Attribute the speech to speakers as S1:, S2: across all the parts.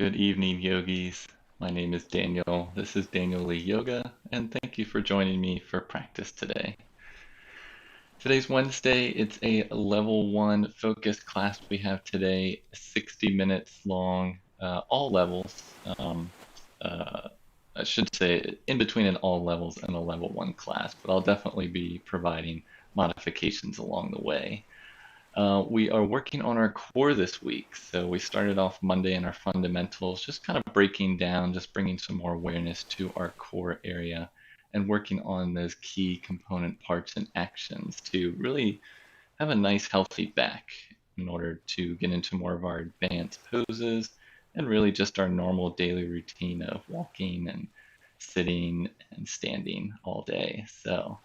S1: Good evening, yogis. My name is Daniel. This is Daniel Lee Yoga, and thank you for joining me for practice today. Today's Wednesday. It's a level 1 focus class we have today, 60 minutes long, all levels. Uh, I should say in between an all levels and a level 1 class, but I'll definitely be providing modifications along the way. We are working on our core this week. So we started off Monday in our fundamentals, just kind of breaking down, just bringing some more awareness to our core area and working on those key component parts and actions to really have a nice healthy back in order to get into more of our advanced poses and really just our normal daily routine of walking and sitting and standing all day. So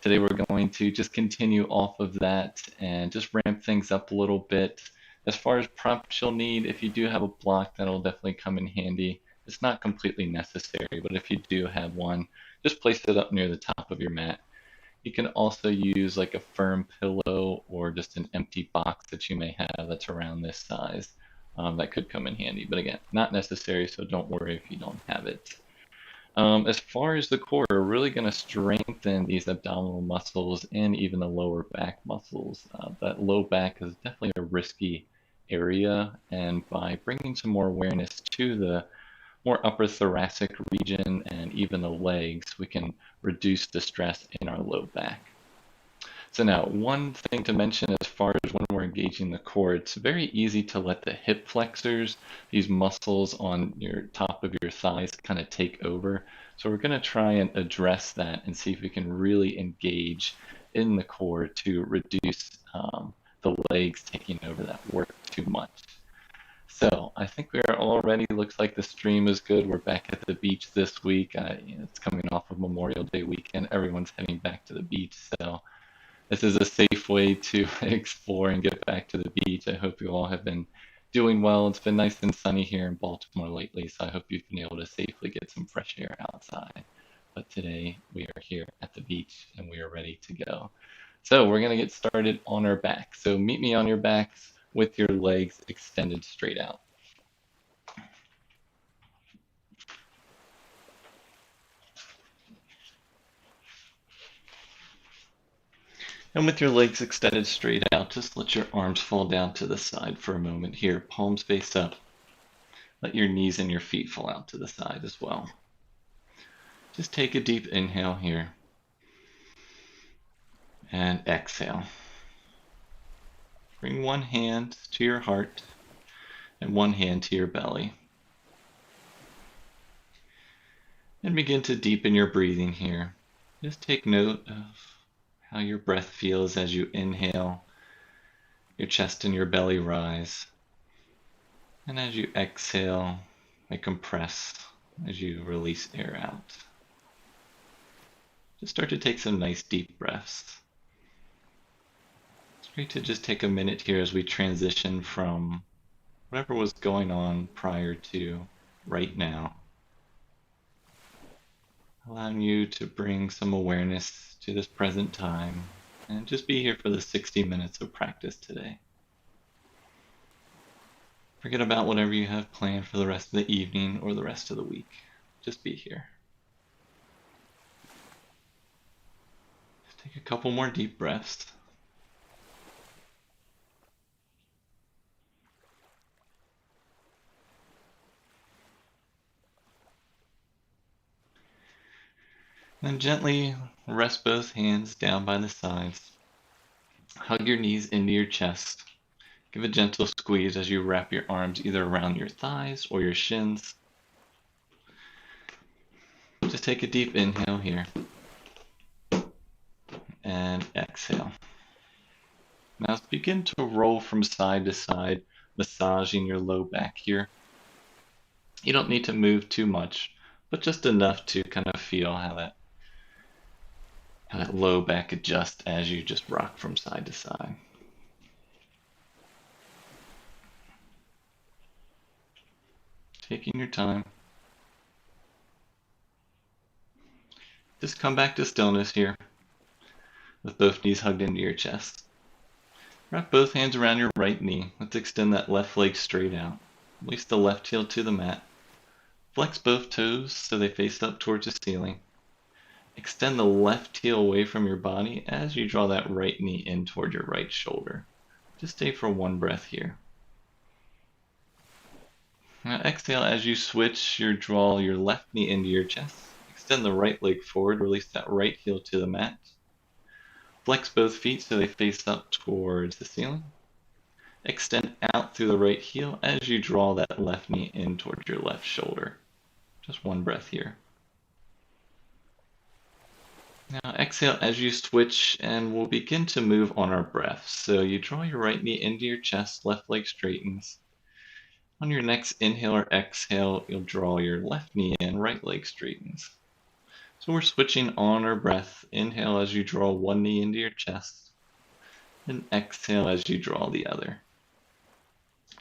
S1: today we're going to just continue off of that and just ramp things up a little bit. As far as prompts you'll need, if you do have a block, that'll definitely come in handy. It's not completely necessary, but if you do have one, just place it up near the top of your mat. You can also use like a firm pillow or just an empty box that you may have that's around this size. That could come in handy, but again, not necessary, so don't worry if you don't have it. As far as the core, we're really going to strengthen these abdominal muscles and even the lower back muscles. That low back is definitely a risky area, and by bringing some more awareness to the more upper thoracic region and even the legs, we can reduce the stress in our low back. So now, one thing to mention as far as when we're engaging the core, it's very easy to let the hip flexors, these muscles on your top of your thighs, kind of take over. So we're going to try and address that and see if we can really engage in the core to reduce the legs taking over that work too much. So I think we are already, looks like the stream is good. We're back at the beach this week. It's coming off of Memorial Day weekend. Everyone's heading back to the beach. So this is a safe way to explore and get back to the beach. I hope you all have been doing well. It's been nice and sunny here in Baltimore lately, so I hope you've been able to safely get some fresh air outside. But today we are here at the beach and we are ready to go. So we're going to get started on our back. So meet me on your backs with your legs extended straight out. And with your legs extended straight out, just let your arms fall down to the side for a moment here, palms face up. Let your knees and your feet fall out to the side as well. Just take a deep inhale here. And exhale. Bring one hand to your heart and one hand to your belly. And begin to deepen your breathing here. Just take note of how your breath feels as you inhale, your chest and your belly rise. And as you exhale, they compress as you release air out. Just start to take some nice deep breaths. It's great to just take a minute here as we transition from whatever was going on prior to right now. Allowing you to bring some awareness to this present time and just be here for the 60 minutes of practice today. Forget about whatever you have planned for the rest of the evening or the rest of the week. Just be here. Just take a couple more deep breaths. Then gently rest both hands down by the sides. Hug your knees into your chest. Give a gentle squeeze as you wrap your arms either around your thighs or your shins. Just take a deep inhale here. And exhale. Now begin to roll from side to side, massaging your low back here. You don't need to move too much, but just enough to kind of feel how that low back adjusts as you just rock from side to side. Taking your time. Just come back to stillness here, with both knees hugged into your chest. Wrap both hands around your right knee. Let's extend that left leg straight out. Release the left heel to the mat. Flex both toes so they face up towards the ceiling. Extend the left heel away from your body as you draw that right knee in toward your right shoulder. Just stay for one breath here. Now exhale as you switch, draw your left knee into your chest. Extend the right leg forward, release that right heel to the mat. Flex both feet so they face up towards the ceiling. Extend out through the right heel as you draw that left knee in towards your left shoulder. Just one breath here. Now exhale as you switch, and we'll begin to move on our breath. So you draw your right knee into your chest, left leg straightens. On your next inhale or exhale, you'll draw your left knee in, right leg straightens. So we're switching on our breath. Inhale as you draw one knee into your chest, and exhale as you draw the other.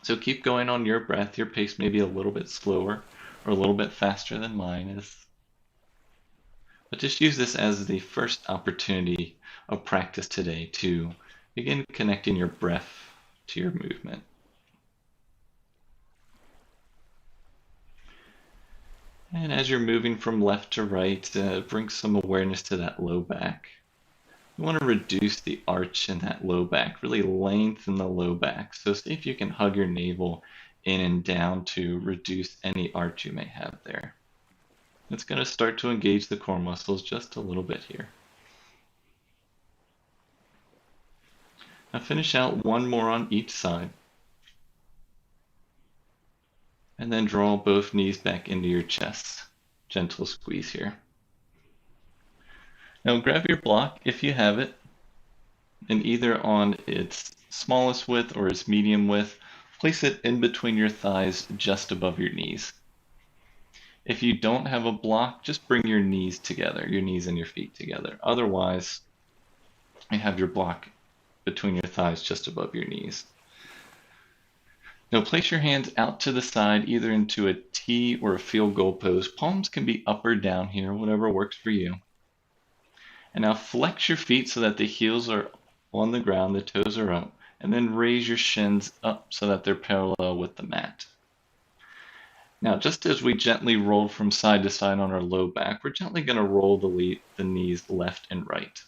S1: So keep going on your breath. Your pace may be a little bit slower or a little bit faster than mine is. But just use this as the first opportunity of practice today to begin connecting your breath to your movement. And as you're moving from left to right, bring some awareness to that low back. You want to reduce the arch in that low back, really lengthen the low back. So see if you can hug your navel in and down to reduce any arch you may have there. It's going to start to engage the core muscles just a little bit here. Now finish out one more on each side. And then draw both knees back into your chest. Gentle squeeze here. Now grab your block if you have it, and either on its smallest width or its medium width, place it in between your thighs just above your knees. If you don't have a block, just bring your knees together, your knees and your feet together. Otherwise, you have your block between your thighs just above your knees. Now place your hands out to the side, either into a T or a field goal pose. Palms can be up or down here, whatever works for you. And now flex your feet so that the heels are on the ground, the toes are up, and then raise your shins up so that they're parallel with the mat. Now, just as we gently rolled from side to side on our low back, we're gently going to roll the knees left and right.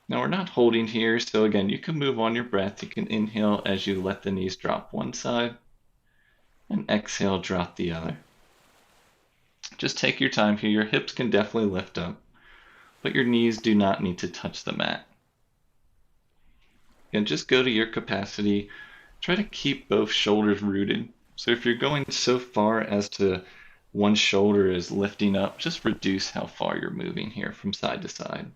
S1: Now we're not holding here, so again, you can move on your breath. You can inhale as you let the knees drop one side, and exhale, drop the other. Just take your time here. Your hips can definitely lift up, but your knees do not need to touch the mat. And just go to your capacity. Try to keep both shoulders rooted. So if you're going so far as to one shoulder is lifting up, just reduce how far you're moving here from side to side.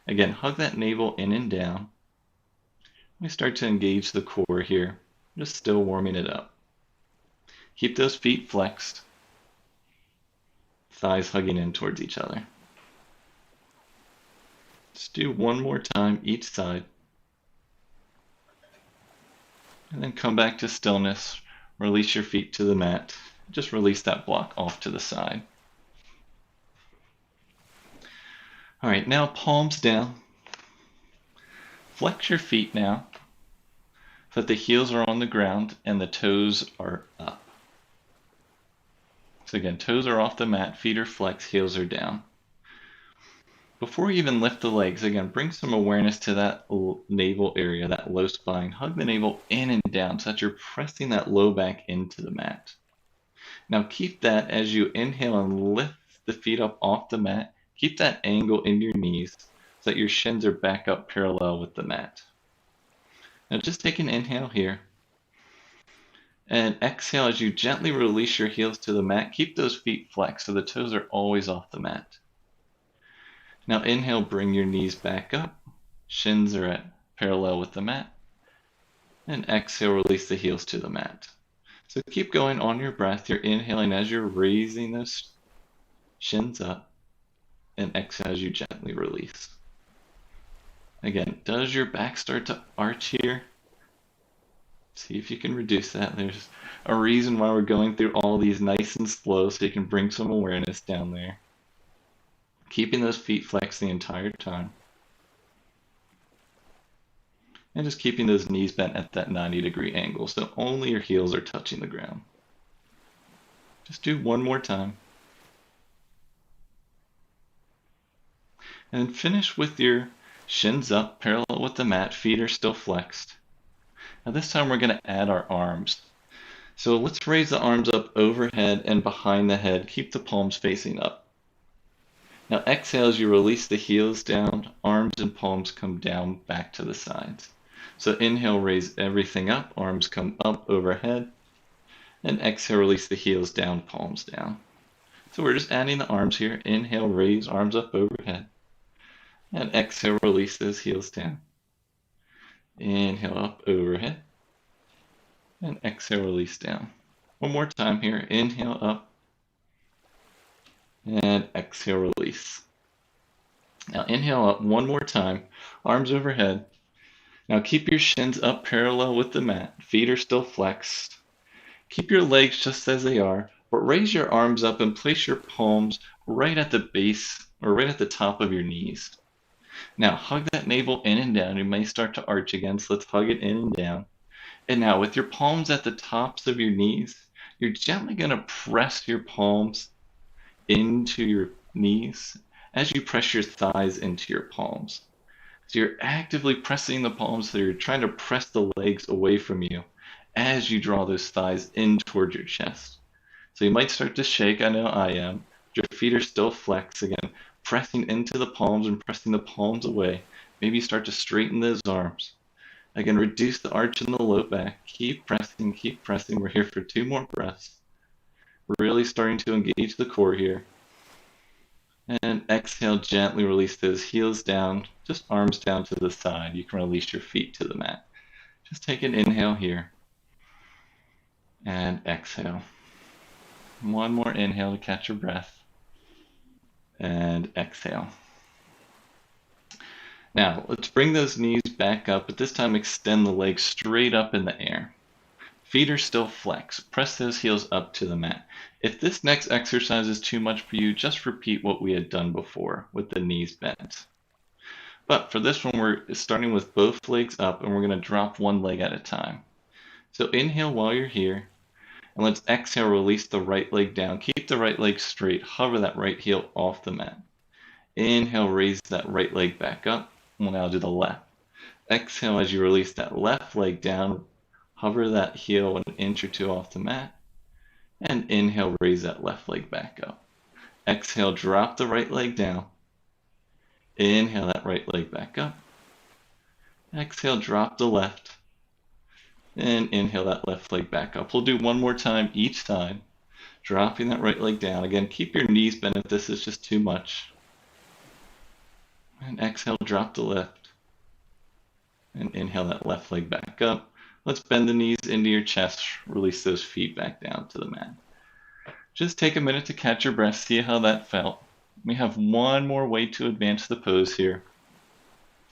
S1: Again, hug that navel in and down. We start to engage the core here, just still warming it up. Keep those feet flexed, thighs hugging in towards each other. Just do one more time each side. And then come back to stillness. Release your feet to the mat. Just release that block off to the side. All right, now palms down. Flex your feet now so that the heels are on the ground and the toes are up. So again, toes are off the mat, feet are flexed, heels are down. Before you even lift the legs, again, bring some awareness to that navel area, that low spine. Hug the navel in and down so that you're pressing that low back into the mat. Now keep that as you inhale and lift the feet up off the mat. Keep that angle in your knees so that your shins are back up parallel with the mat. Now just take an inhale here. And exhale as you gently release your heels to the mat. Keep those feet flexed so the toes are always off the mat. Now inhale, bring your knees back up. Shins are at parallel with the mat. And exhale, release the heels to the mat. So keep going on your breath. You're inhaling as you're raising those shins up. And exhale as you gently release. Again, does your back start to arch here? See if you can reduce that. There's a reason why we're going through all these nice and slow, so you can bring some awareness down there. Keeping those feet flexed the entire time. And just keeping those knees bent at that 90-degree angle, so only your heels are touching the ground. Just do one more time. And finish with your shins up, parallel with the mat, feet are still flexed. Now this time we're going to add our arms. So let's raise the arms up overhead and behind the head. Keep the palms facing up. Now exhale as you release the heels down, arms and palms come down back to the sides. So inhale, raise everything up, arms come up overhead, and exhale, release the heels down, palms down. So we're just adding the arms here. Inhale, raise, arms up overhead, and exhale, release those heels down. Inhale, up overhead, and exhale, release down. One more time here. Inhale, up, and exhale, release. Now inhale up one more time, arms overhead. Now keep your shins up parallel with the mat. Feet are still flexed. Keep your legs just as they are, but raise your arms up and place your palms right at the base or right at the top of your knees. Now hug that navel in and down. You may start to arch again, so let's hug it in and down. And now with your palms at the tops of your knees, you're gently going to press your palms into your knees as you press your thighs into your palms. So you're actively pressing the palms, so you're trying to press the legs away from you as you draw those thighs in towards your chest. So you might start to shake, I know I am. Your feet are still flexed again, pressing into the palms and pressing the palms away. Maybe start to straighten those arms. Again, reduce the arch in the low back. Keep pressing, keep pressing. We're here for 2 more breaths. We're really starting to engage the core here. And exhale, gently release those heels down, just arms down to the side. You can release your feet to the mat. Just take an inhale here. And exhale. One more inhale to catch your breath. And exhale. Now, let's bring those knees back up, but this time extend the legs straight up in the air. Feet are still flexed. Press those heels up to the mat. If this next exercise is too much for you, just repeat what we had done before with the knees bent. But for this one, we're starting with both legs up, and we're going to drop one leg at a time. So inhale while you're here, and let's exhale, release the right leg down. Keep the right leg straight. Hover that right heel off the mat. Inhale, raise that right leg back up. We'll now do the left. Exhale as you release that left leg down. Hover that heel 1 inch or 2 off the mat. And inhale, raise that left leg back up. Exhale, drop the right leg down. Inhale that right leg back up. Exhale, drop the left. And inhale that left leg back up. We'll do one more time each side. Dropping that right leg down. Again, keep your knees bent if this is just too much. And exhale, drop the left. And inhale that left leg back up. Let's bend the knees into your chest. Release those feet back down to the mat. Just take a minute to catch your breath. See how that felt. We have one more way to advance the pose here.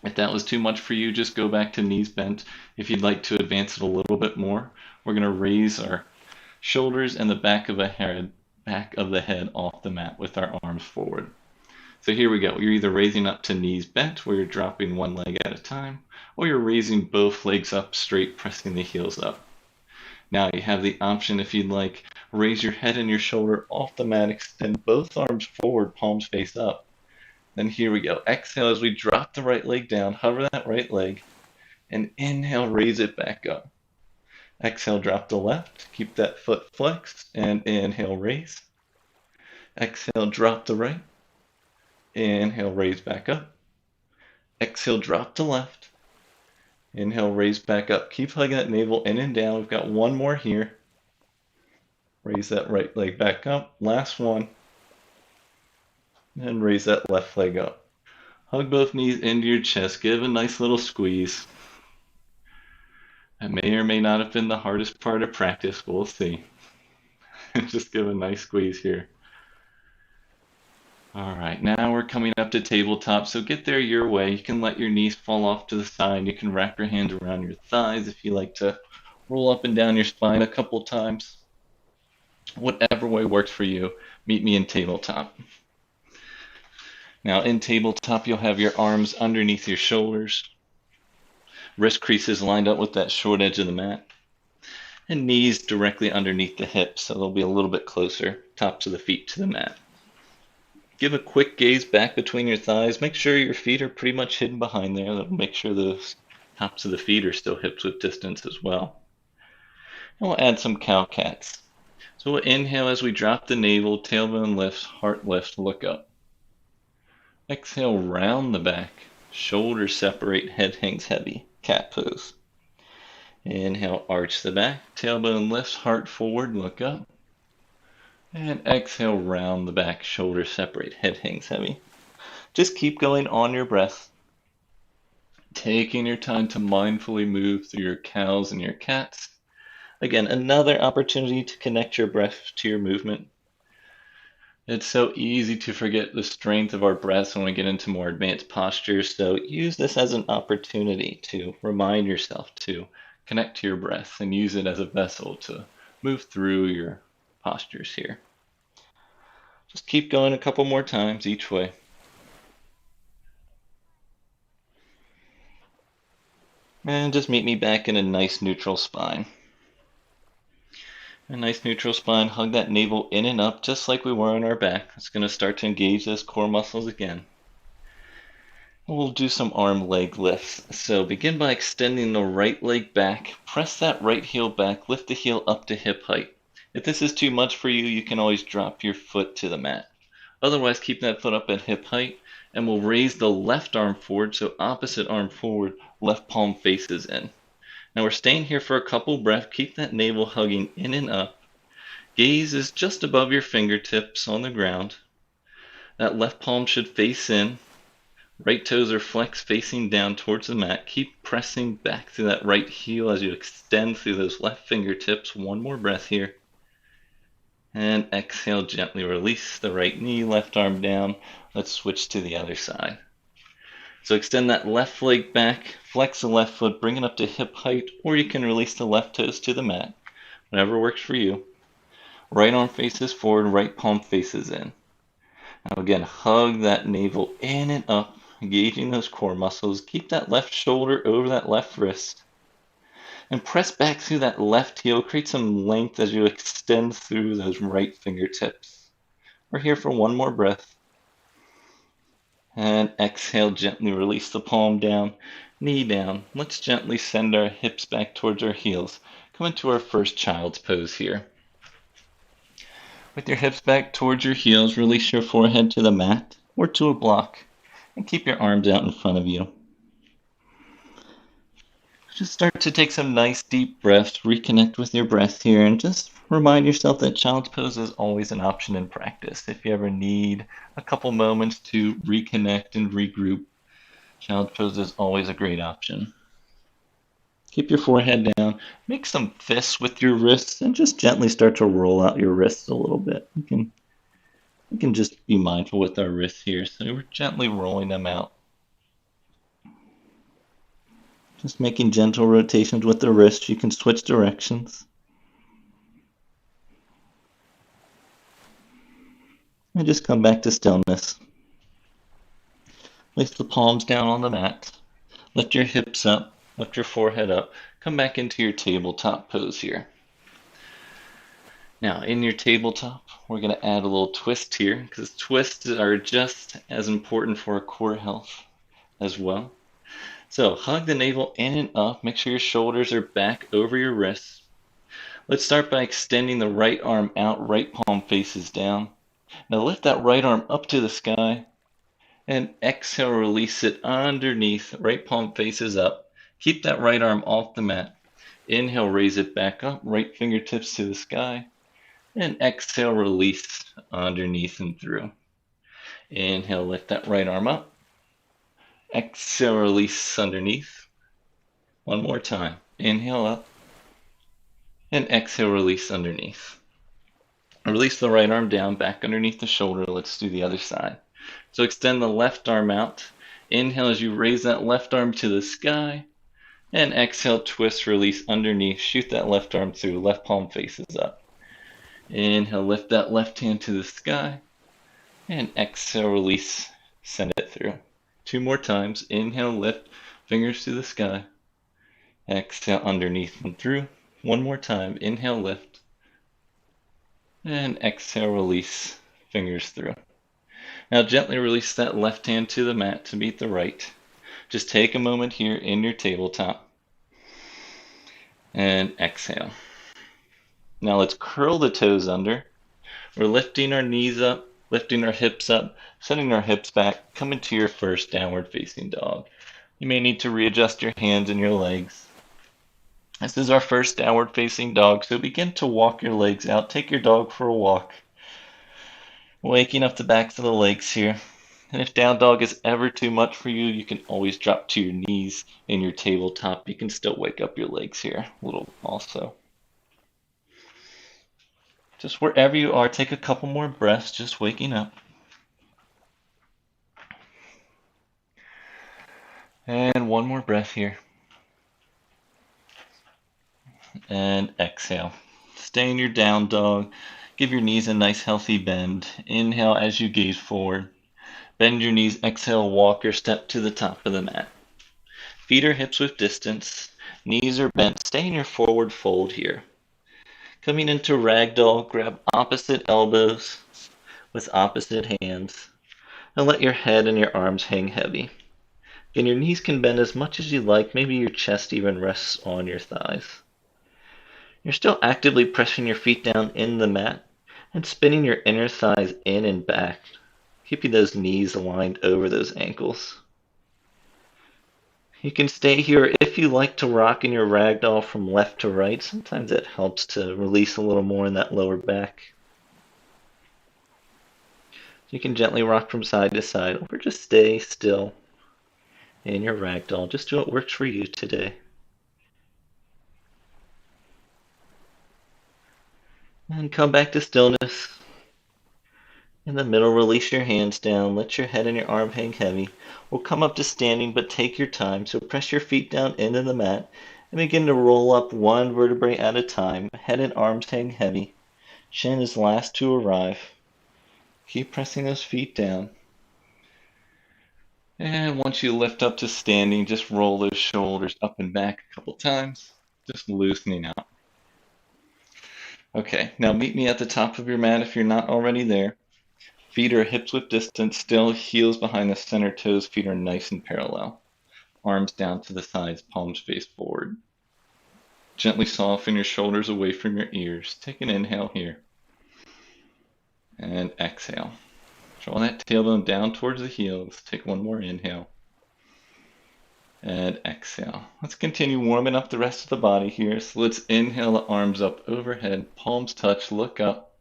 S1: If that was too much for you, just go back to knees bent. If you'd like to advance it a little bit more, we're going to raise our shoulders and the back of the head off the mat with our arms forward. So here we go. You're either raising up to knees bent, where you're dropping one leg at a time, or you're raising both legs up straight, pressing the heels up. Now you have the option, if you'd like, raise your head and your shoulder off the mat, extend both arms forward, palms face up. Then here we go. Exhale as we drop the right leg down, hover that right leg, and inhale, raise it back up. Exhale, drop the left, keep that foot flexed, and inhale, raise. Exhale, drop the right. Inhale, raise back up. Exhale, drop the left. Inhale, raise back up. Keep hugging that navel in and down. We've got one more here. Raise that right leg back up. Last one. And raise that left leg up. Hug both knees into your chest. Give a nice little squeeze. That may or may not have been the hardest part of practice. We'll see. Just give a nice squeeze here. All right, now we're coming up to tabletop, so get there your way. You can let your knees fall off to the side. You can wrap your hands around your thighs if you like to roll up and down your spine a couple times. Whatever way works for you, meet me in tabletop. Now in tabletop, you'll have your arms underneath your shoulders. Wrist creases lined up with that short edge of the mat. And knees directly underneath the hips, so they'll be a little bit closer, tops of the feet to the mat. Give a quick gaze back between your thighs. Make sure your feet are pretty much hidden behind there. That'll make sure the tops of the feet are still hips width distance as well. And we'll add some cow cats. So we'll inhale as we drop the navel, tailbone lifts, heart lifts, look up. Exhale, round the back, shoulders separate, head hangs heavy, cat pose. Inhale, arch the back, tailbone lifts, heart forward, look up. And exhale, round the back, shoulders separate, head hangs heavy. Just keep going on your breath, taking your time to mindfully move through your cows and your cats. Again, another opportunity to connect your breath to your movement. It's so easy to forget the strength of our breaths when we get into more advanced postures, so use this as an opportunity to remind yourself to connect to your breath and use it as a vessel to move through your postures here. Just keep going a couple more times each way. And just meet me back in a nice neutral spine. A nice neutral spine, hug that navel in and up just like we were on our back. It's going to start to engage those core muscles again. We'll do some arm leg lifts. So begin by extending the right leg back. Press that right heel back. Lift the heel up to hip height. If this is too much for you, you can always drop your foot to the mat. Otherwise, keep that foot up at hip height. And we'll raise the left arm forward. So opposite arm forward, left palm faces in. Now we're staying here for a couple breaths. Keep that navel hugging in and up. Gaze is just above your fingertips on the ground. That left palm should face in. Right toes are flexed facing down towards the mat. Keep pressing back through that right heel as you extend through those left fingertips. One more breath here. And exhale, gently release the right knee, left arm down. Let's switch to the other side. So extend that left leg back, flex the left foot, bring it up to hip height, or you can release the left toes to the mat. Whatever works for you. Right arm faces forward, right palm faces in. Now again, hug that navel in and up, engaging those core muscles. Keep that left shoulder over that left wrist. And press back through that left heel. Create some length as you extend through those right fingertips. We're here for one more breath. And exhale, gently release the palm down, knee down. Let's gently send our hips back towards our heels. Come into our first child's pose here. With your hips back towards your heels, release your forehead to the mat or to a block and keep your arms out in front of you. Just start to take some nice deep breaths, reconnect with your breath here, and just remind yourself that child's pose is always an option in practice. If you ever need a couple moments to reconnect and regroup, child's pose is always a great option. Keep your forehead down, make some fists with your wrists, and just gently start to roll out your wrists a little bit. We can just be mindful with our wrists here, so we're gently rolling them out. Just making gentle rotations with the wrist. You can switch directions. And just come back to stillness. Place the palms down on the mat. Lift your hips up. Lift your forehead up. Come back into your tabletop pose here. Now, in your tabletop, we're going to add a little twist here because twists are just as important for our core health as well. So hug the navel in and up. Make sure your shoulders are back over your wrists. Let's start by extending the right arm out, right palm faces down. Now lift that right arm up to the sky and exhale, release it underneath, right palm faces up. Keep that right arm off the mat. Inhale, raise it back up, right fingertips to the sky. And exhale, release underneath and through. Inhale, lift that right arm up. Exhale, release underneath. One more time. Inhale up. And exhale, release underneath. Release the right arm down, back underneath the shoulder. Let's do the other side. So extend the left arm out. Inhale as you raise that left arm to the sky. And exhale, twist, release underneath. Shoot that left arm through. Left palm faces up. Inhale, lift that left hand to the sky. And exhale, release, send it through. Two more times. Inhale, lift, fingers to the sky. Exhale underneath and through. One more time. Inhale, lift. And exhale, release. Fingers through. Now gently release that left hand to the mat to meet the right. Just take a moment here in your tabletop. And exhale. Now let's curl the toes under. We're lifting our knees up, lifting our hips up, setting our hips back, coming to your first downward facing dog. You may need to readjust your hands and your legs. This is our first downward facing dog, so begin to walk your legs out. Take your dog for a walk. Waking up the backs of the legs here. And if down dog is ever too much for you, you can always drop to your knees in your tabletop. You can still wake up your legs here a little also. Just wherever you are, take a couple more breaths, just waking up. And one more breath here. And exhale. Stay in your down dog. Give your knees a nice healthy bend. Inhale as you gaze forward. Bend your knees. Exhale, walk or step to the top of the mat. Feet or hips width distance. Knees are bent. Stay in your forward fold here. Coming into ragdoll, grab opposite elbows with opposite hands. And let your head and your arms hang heavy. And your knees can bend as much as you like. Maybe your chest even rests on your thighs. You're still actively pressing your feet down in the mat and spinning your inner thighs in and back, keeping those knees aligned over those ankles. You can stay here if you like to rock in your ragdoll from left to right. Sometimes it helps to release a little more in that lower back. You can gently rock from side to side, or just stay still in your ragdoll. Just do what works for you today. And come back to stillness. In the middle, release your hands down. Let your head and your arm hang heavy. We'll come up to standing, but take your time. So press your feet down into the mat and begin to roll up one vertebrae at a time. Head and arms hang heavy. Chin is last to arrive. Keep pressing those feet down. And once you lift up to standing, just roll those shoulders up and back a couple times, just loosening out. Okay, now meet me at the top of your mat if you're not already there. Feet are hips width distance, still heels behind the center toes, feet are nice and parallel. Arms down to the sides, palms face forward. Gently soften your shoulders away from your ears. Take an inhale here. And exhale. Draw that tailbone down towards the heels. Take one more inhale. And exhale. Let's continue warming up the rest of the body here. So let's inhale the arms up overhead, palms touch, look up.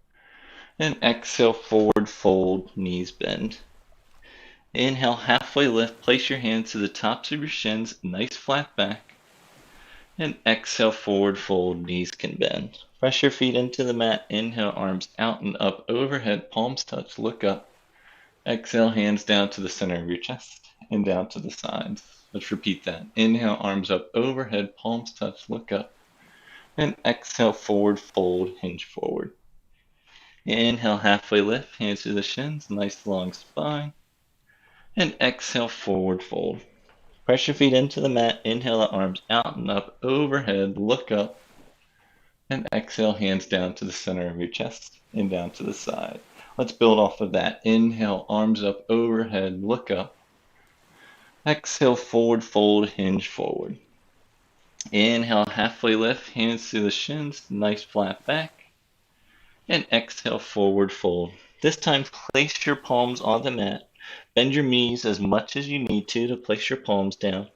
S1: And exhale, forward fold, knees bend. Inhale, halfway lift, place your hands to the tops of your shins, nice flat back. And exhale, forward fold, knees can bend. Press your feet into the mat, inhale, arms out and up overhead, palms touch, look up. Exhale, hands down to the center of your chest and down to the sides. Let's repeat that. Inhale, arms up overhead, palms touch, look up. And exhale, forward fold, hinge forward. Inhale, halfway lift, hands to the shins, nice long spine. And exhale, forward fold. Press your feet into the mat, inhale the arms out and up overhead, look up. And exhale, hands down to the center of your chest and down to the side. Let's build off of that. Inhale, arms up overhead, look up. Exhale, forward fold, hinge forward. Inhale, halfway lift, hands to the shins, nice flat back. And exhale, forward fold. This time, place your palms on the mat. Bend your knees as much as you need to place your palms down.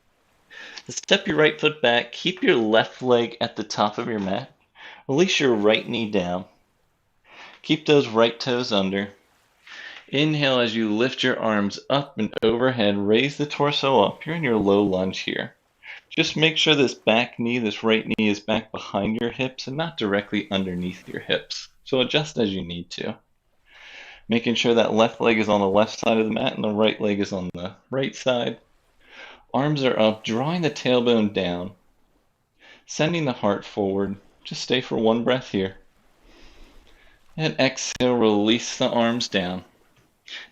S1: Step your right foot back. Keep your left leg at the top of your mat. Release your right knee down. Keep those right toes under. Inhale as you lift your arms up and overhead. Raise the torso up. You're in your low lunge here. Just make sure this back knee, this right knee is back behind your hips and not directly underneath your hips. So adjust as you need to. Making sure that left leg is on the left side of the mat and the right leg is on the right side. Arms are up, drawing the tailbone down. Sending the heart forward. Just stay for one breath here. And exhale, release the arms down.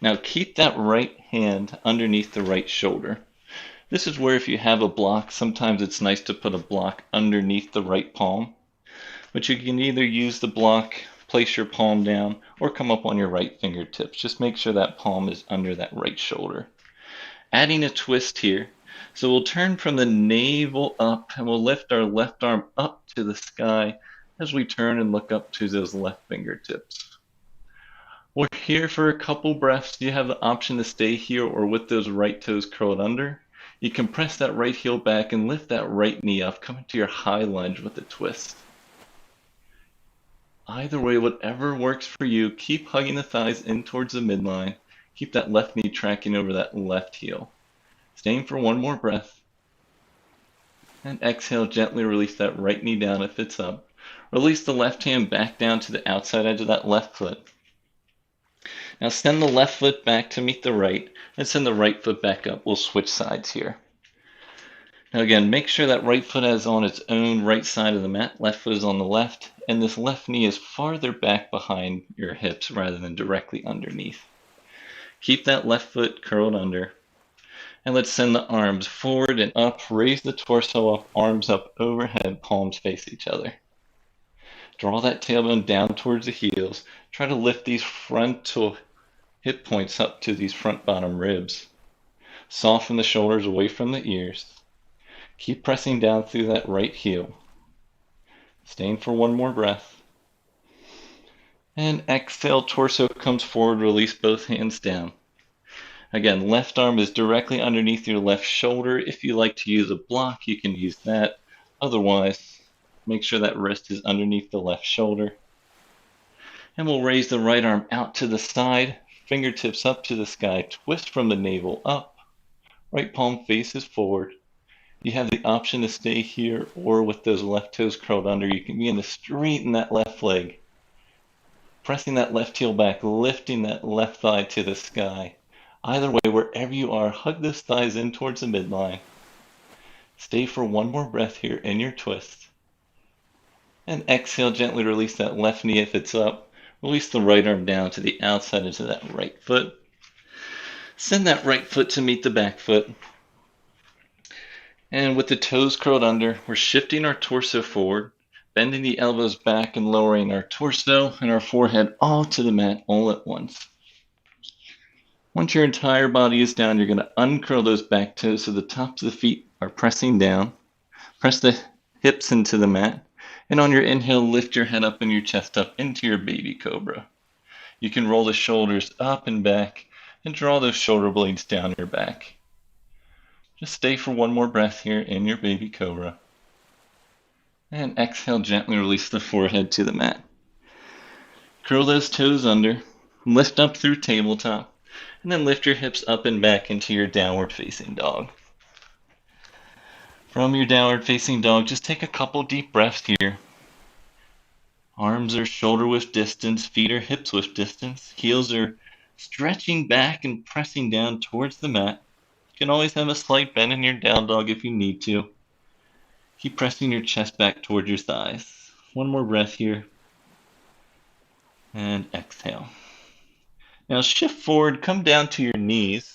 S1: Now keep that right hand underneath the right shoulder. This is where if you have a block, sometimes it's nice to put a block underneath the right palm. But you can either use the block, place your palm down, or come up on your right fingertips. Just make sure that palm is under that right shoulder. Adding a twist here. So we'll turn from the navel up and we'll lift our left arm up to the sky as we turn and look up to those left fingertips. We're here for a couple breaths. You have the option to stay here or with those right toes curled under. You can press that right heel back and lift that right knee up, coming to your high lunge with a twist. Either way, whatever works for you, keep hugging the thighs in towards the midline. Keep that left knee tracking over that left heel. Staying for one more breath. And exhale, gently release that right knee down if it's up. Release the left hand back down to the outside edge of that left foot. Now send the left foot back to meet the right, and send the right foot back up. We'll switch sides here. Now again, make sure that right foot is on its own right side of the mat, left foot is on the left, and this left knee is farther back behind your hips rather than directly underneath. Keep that left foot curled under, and let's send the arms forward and up, raise the torso up, arms up overhead, palms face each other. Draw that tailbone down towards the heels. Try to lift these frontal hip points up to these front bottom ribs. Soften the shoulders away from the ears. Keep pressing down through that right heel. Staying for one more breath. And exhale, torso comes forward, release both hands down. Again, left arm is directly underneath your left shoulder. If you like to use a block, you can use that. Otherwise, make sure that wrist is underneath the left shoulder. And we'll raise the right arm out to the side, fingertips up to the sky, twist from the navel up. Right palm faces forward. You have the option to stay here or with those left toes curled under. You can begin to straighten that left leg. Pressing that left heel back, lifting that left thigh to the sky. Either way, wherever you are, hug those thighs in towards the midline. Stay for one more breath here in your twist. And exhale, gently release that left knee if it's up. Release the right arm down to the outside into that right foot. Send that right foot to meet the back foot. And with the toes curled under, we're shifting our torso forward, bending the elbows back and lowering our torso and our forehead all to the mat all at once. Once your entire body is down, you're going to uncurl those back toes so the tops of the feet are pressing down. Press the hips into the mat. And on your inhale, lift your head up and your chest up into your baby cobra. You can roll the shoulders up and back and draw those shoulder blades down your back. Just stay for one more breath here in your baby cobra. And exhale, gently release the forehead to the mat. Curl those toes under, lift up through tabletop, and then lift your hips up and back into your downward facing dog. From your downward facing dog, just take a couple deep breaths here. Arms are shoulder width distance, feet are hips width distance, heels are stretching back and pressing down towards the mat. You can always have a slight bend in your down dog if you need to. Keep pressing your chest back towards your thighs. One more breath here. And exhale. Now shift forward, come down to your knees.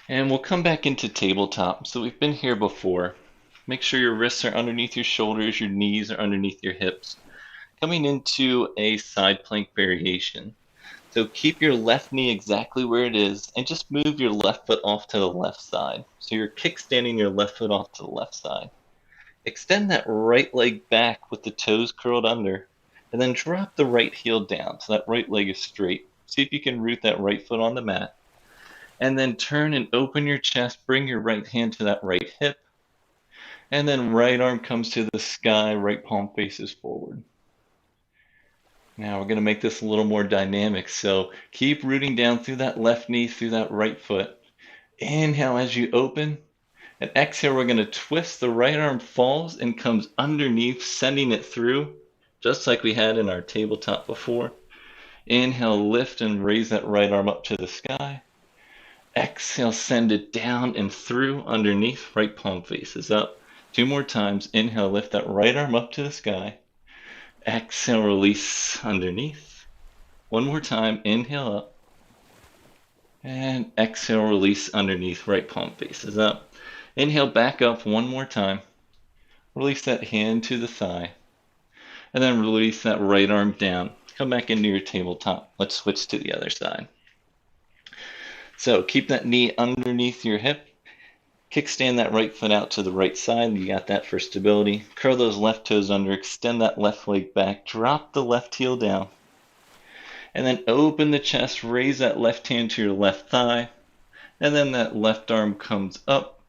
S1: And we'll come back into tabletop. So we've been here before. Make sure your wrists are underneath your shoulders, your knees are underneath your hips. Coming into a side plank variation. So keep your left knee exactly where it is and just move your left foot off to the left side. So you're kickstanding your left foot off to the left side. Extend that right leg back with the toes curled under and then drop the right heel down so that right leg is straight. See if you can root that right foot on the mat. And then turn and open your chest, bring your right hand to that right hip. And then right arm comes to the sky, right palm faces forward. Now we're going to make this a little more dynamic. So keep rooting down through that left knee, through that right foot. Inhale as you open. And exhale, we're going to twist. The right arm falls and comes underneath, sending it through, just like we had in our tabletop before. Inhale, lift and raise that right arm up to the sky. Exhale, send it down and through underneath, right palm faces up. 2 more times. Inhale, lift that right arm up to the sky. Exhale, release underneath. 1 more time. Inhale up. And exhale, release underneath, right palm faces up. Inhale, back up one more time. Release that hand to the thigh. And then release that right arm down. Come back into your tabletop. Let's switch to the other side. So keep that knee underneath your hip. Kickstand that right foot out to the right side. You got that for stability. Curl those left toes under. Extend that left leg back. Drop the left heel down. And then open the chest. Raise that left hand to your left thigh. And then that left arm comes up.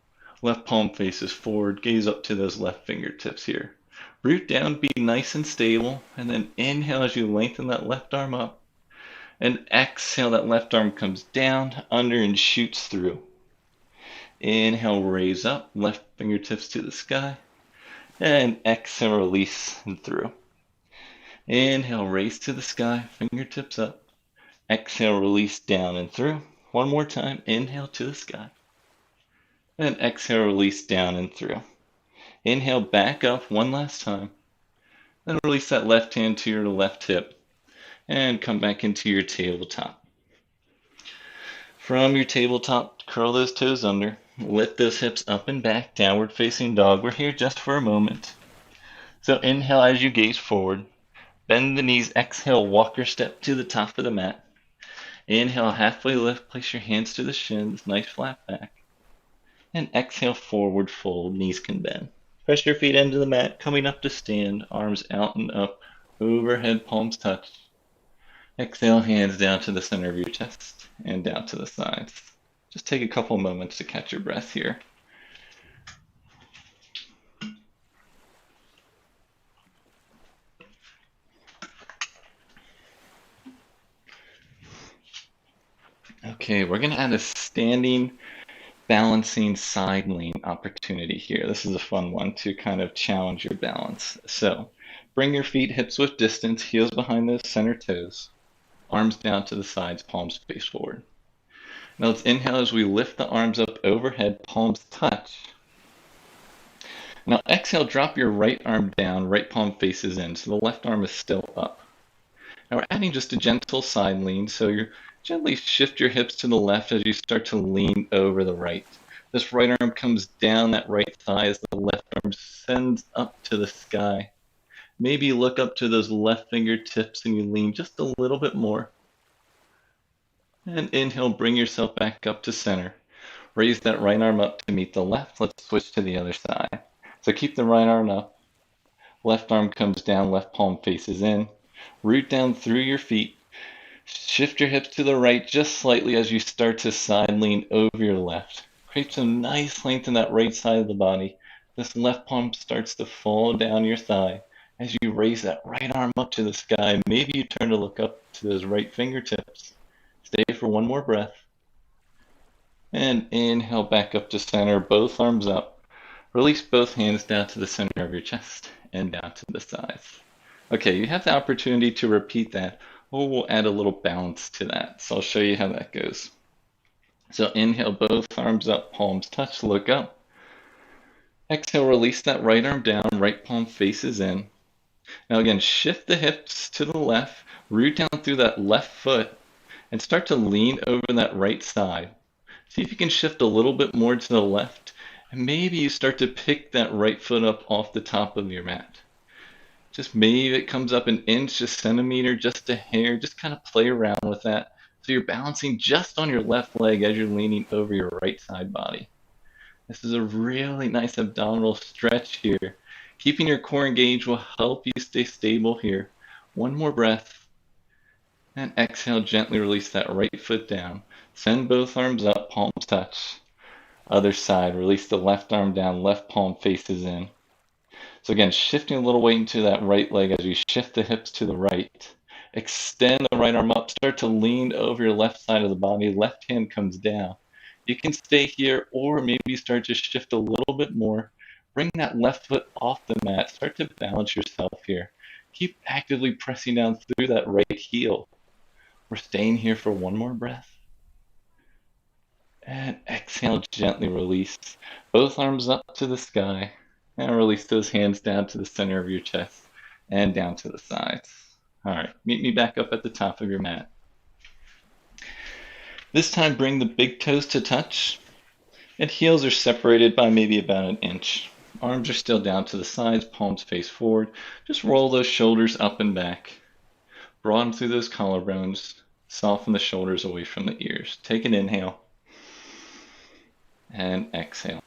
S1: Left palm faces forward. Gaze up to those left fingertips here. Root down, be nice and stable. And then inhale as you lengthen that left arm up. And exhale, that left arm comes down, under, and shoots through. Inhale, raise up, left fingertips to the sky. And exhale, release and through. Inhale, raise to the sky, fingertips up. Exhale, release down and through. One more time, inhale to the sky. And exhale, release down and through. Inhale, back up one last time. Then release that left hand to your left hip. And come back into your tabletop. From your tabletop, curl those toes under. Lift those hips up and back, downward facing dog. We're here just for a moment. So inhale as you gaze forward. Bend the knees, exhale, walker step to the top of the mat. Inhale, halfway lift, place your hands to the shins, nice flat back. And exhale, forward fold, knees can bend. Press your feet into the mat, coming up to stand, arms out and up, overhead, palms touch. Exhale, hands down to the center of your chest and down to the sides. Just take a couple moments to catch your breath here. Okay, we're going to add a standing, balancing side lean opportunity here. This is a fun one to kind of challenge your balance. So bring your feet hips width distance, heels behind those center toes, arms down to the sides, palms face forward. Now let's inhale as we lift the arms up overhead, palms touch. Now exhale, drop your right arm down, right palm faces in, so the left arm is still up. Now we're adding just a gentle side lean, so you gently shift your hips to the left as you start to lean over the right. This right arm comes down that right thigh as the left arm sends up to the sky. Maybe look up to those left fingertips and you lean just a little bit more. And inhale, bring yourself back up to center. Raise that right arm up to meet the left. Let's switch to the other side. So keep the right arm up. Left arm comes down, left palm faces in. Root down through your feet. Shift your hips to the right just slightly as you start to side lean over your left. Create some nice length in that right side of the body. This left palm starts to fall down your thigh. As you raise that right arm up to the sky, maybe you turn to look up to those right fingertips. Stay for one more breath. And inhale back up to center, both arms up. Release both hands down to the center of your chest and down to the sides. Okay, you have the opportunity to repeat that, or we'll add a little balance to that. So I'll show you how that goes. So inhale, both arms up, palms touch, look up. Exhale, release that right arm down, right palm faces in. Now again, shift the hips to the left, root down through that left foot, and start to lean over that right side. See if you can shift a little bit more to the left, and maybe you start to pick that right foot up off the top of your mat. Just maybe it comes up an inch, a centimeter, just a hair. Just kind of play around with that. So you're balancing just on your left leg as you're leaning over your right side body. This is a really nice abdominal stretch here. Keeping your core engaged will help you stay stable here. One more breath. And exhale, gently release that right foot down. Send both arms up, palms touch. Other side, release the left arm down, left palm faces in. So again, shifting a little weight into that right leg as you shift the hips to the right. Extend the right arm up, start to lean over your left side of the body, left hand comes down. You can stay here, or maybe start to shift a little bit more. Bring that left foot off the mat, start to balance yourself here. Keep actively pressing down through that right heel. We're staying here for one more breath. And exhale, gently release. Both arms up to the sky. And release those hands down to the center of your chest and down to the sides. All right, meet me back up at the top of your mat. This time bring the big toes to touch, and heels are separated by maybe about an inch. Arms are still down to the sides, palms face forward. Just roll those shoulders up and back. Broaden through those collarbones. Soften the shoulders away from the ears. Take an inhale and exhale.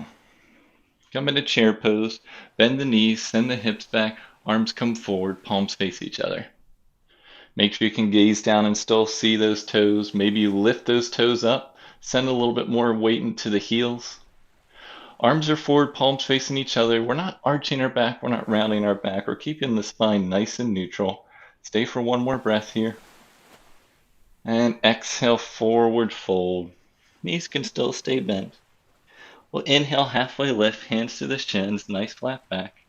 S1: Come into chair pose. Bend the knees, send the hips back. Arms come forward, palms face each other. Make sure you can gaze down and still see those toes. Maybe you lift those toes up. Send a little bit more weight into the heels. Arms are forward, palms facing each other. We're not arching our back. We're not rounding our back. We're keeping the spine nice and neutral. Stay for one more breath here. And exhale, forward fold. Knees can still stay bent. We'll inhale, halfway lift, hands to the shins, nice flat back.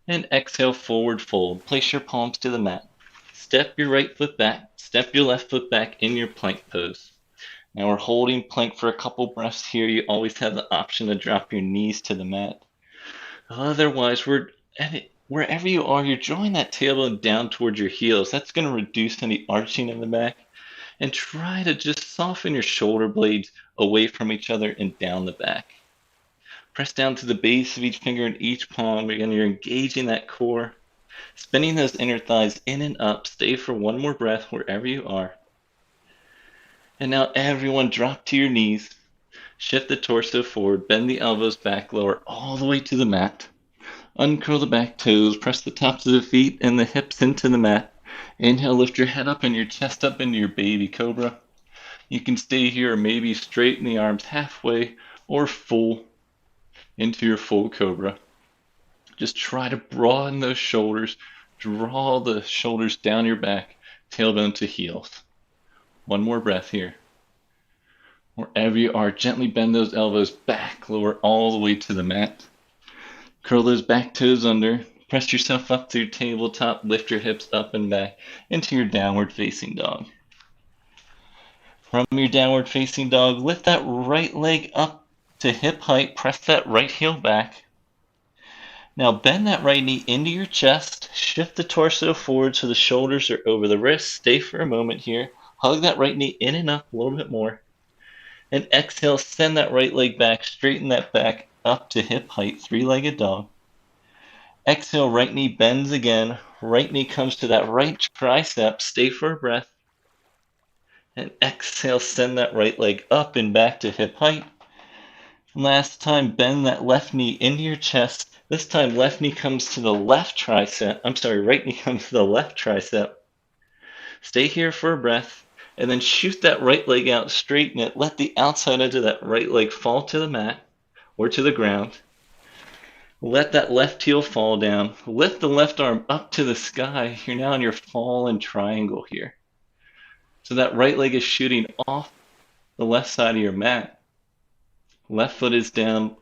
S1: And exhale, forward fold. Place your palms to the mat. Step your right foot back. Step your left foot back in your plank pose. Now we're holding plank for a couple breaths here. You always have the option to drop your knees to the mat. Otherwise, wherever you are, you're drawing that tailbone down towards your heels. That's going to reduce any arching in the back. And try to just soften your shoulder blades away from each other and down the back. Press down to the base of each finger and each palm. Again, you're engaging that core. Spinning those inner thighs in and up. Stay for one more breath wherever you are. And now everyone drop to your knees. Shift the torso forward. Bend the elbows back, lower all the way to the mat. Uncurl the back toes. Press the tops of the feet and the hips into the mat. Inhale, lift your head up and your chest up into your baby cobra. You can stay here or maybe straighten the arms halfway or full into your full cobra. Just try to broaden those shoulders. Draw the shoulders down your back, tailbone to heels. One more breath here. Wherever you are, gently bend those elbows back, lower all the way to the mat. Curl those back toes under. Press yourself up to your tabletop. Lift your hips up and back into your downward facing dog. From your downward facing dog, lift that right leg up to hip height. Press that right heel back. Now bend that right knee into your chest. Shift the torso forward so the shoulders are over the wrists. Stay for a moment here. Hug that right knee in and up a little bit more. And exhale, send that right leg back. Straighten that back up to hip height, three-legged dog. Exhale, right knee bends again. Right knee comes to that right tricep. Stay for a breath. And exhale, send that right leg up and back to hip height. Last time, bend that left knee into your chest. This time, left knee comes to the left tricep. Right knee comes to the left tricep. Stay here for a breath. And then shoot that right leg out, straighten it. Let the outside edge of that right leg fall to the mat or to the ground. Let that left heel fall down. Lift the left arm up to the sky. You're now in your fallen triangle here. So that right leg is shooting off the left side of your mat. Left foot is down.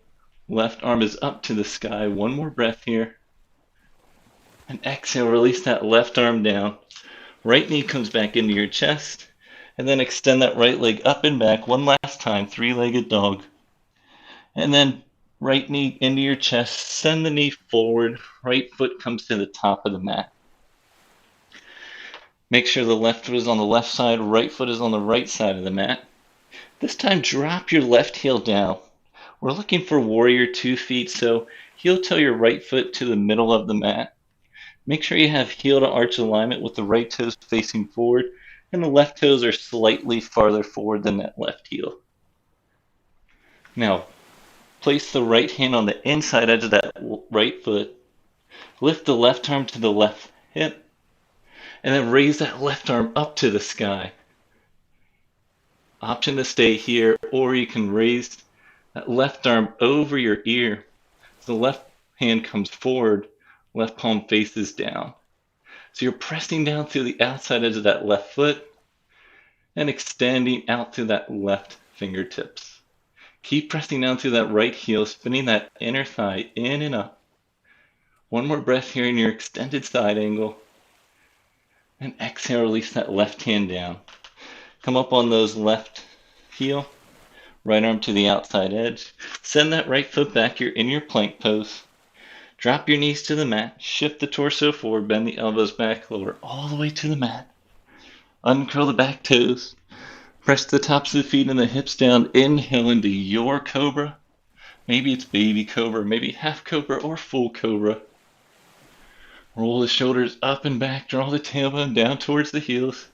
S1: Left arm is up to the sky. One more breath here. And exhale, release that left arm down. Right knee comes back into your chest. And then extend that right leg up and back one last time, three-legged dog. And then right knee into your chest, send the knee forward, right foot comes to the top of the mat. Make sure the left foot is on the left side, right foot is on the right side of the mat. This time, drop your left heel down. We're looking for warrior 2 feet, so heel toe your right foot to the middle of the mat. Make sure you have heel to arch alignment with the right toes facing forward, and the left toes are slightly farther forward than that left heel. Now, place the right hand on the inside edge of that right foot. Lift the left arm to the left hip. And then raise that left arm up to the sky. Option to stay here, or you can raise that left arm over your ear. So the left hand comes forward, left palm faces down. So you're pressing down through the outside edge of that left foot and extending out through that left fingertips. Keep pressing down through that right heel, spinning that inner thigh in and up. One more breath here in your extended side angle. And exhale, release that left hand down. Come up on those left heel, right arm to the outside edge. Send that right foot back. You're in your plank pose. Drop your knees to the mat. Shift the torso forward. Bend the elbows back. Lower all the way to the mat. Uncurl the back toes. Press the tops of the feet and the hips down. Inhale into your cobra. Maybe it's baby cobra, maybe half cobra or full cobra. Roll the shoulders up and back, draw the tailbone down towards the heels,